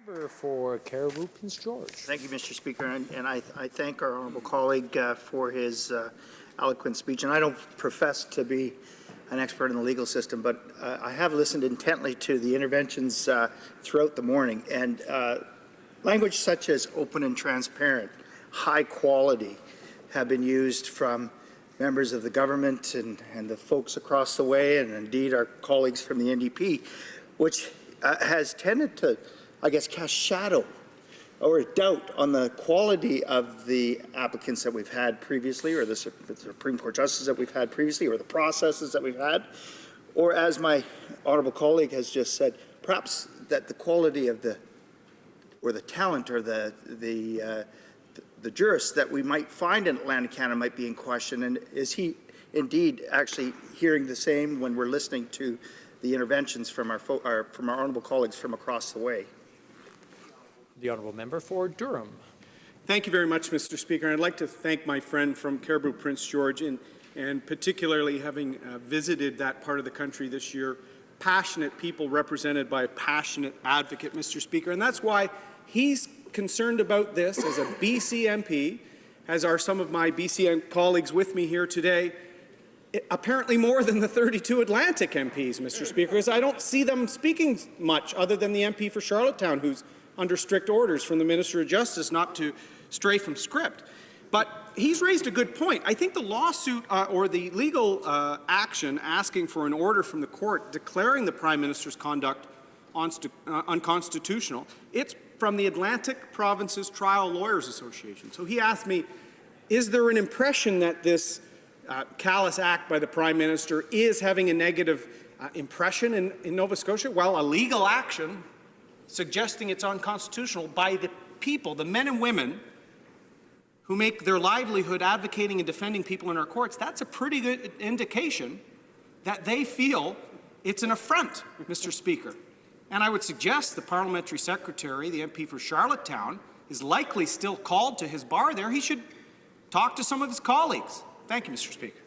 Member for Caribou Prince George. Thank you, Mr. Speaker, and I thank our honourable colleague for his eloquent speech. And I don't profess to be an expert in the legal system, but I have listened intently to the interventions throughout the morning, and language such as open and transparent, high quality, have been used from members of the government and the folks across the way, and indeed our colleagues from the NDP, which has tended to, I guess, cast shadow or doubt on the quality of the applicants that we've had previously, or the Supreme Court justices that we've had previously, or the processes that we've had, or as my honourable colleague has just said, perhaps that the quality of the talent or the jurists that we might find in Atlantic Canada might be in question. And is he indeed actually hearing the same when we're listening to the interventions from our honourable colleagues from across the way? The honourable member for Durham. Thank you very much, Mr. Speaker. I'd like to thank my friend from Caribou Prince George, and particularly having visited that part of the country this year, passionate people represented by a passionate advocate, Mr. Speaker. And that's why he's concerned about this as a BC MP, as are some of my BC colleagues with me here today, apparently more than the 32 Atlantic MPs, Mr. Speaker, because I don't see them speaking much other than the MP for Charlottetown, who's under strict orders from the Minister of Justice not to stray from script. But he's raised a good point. I think the lawsuit or the legal action asking for an order from the court declaring the Prime Minister's conduct unconstitutional, it's from the Atlantic Provinces Trial Lawyers Association. So he asked me, is there an impression that this callous act by the Prime Minister is having a negative impression in Nova Scotia? Well, a legal action suggesting it's unconstitutional by the people, the men and women who make their livelihood advocating and defending people in our courts, that's a pretty good indication that they feel it's an affront, Mr. Speaker. And I would suggest the Parliamentary Secretary, the MP for Charlottetown, is likely still called to his bar there. He should talk to some of his colleagues. Thank you, Mr. Speaker.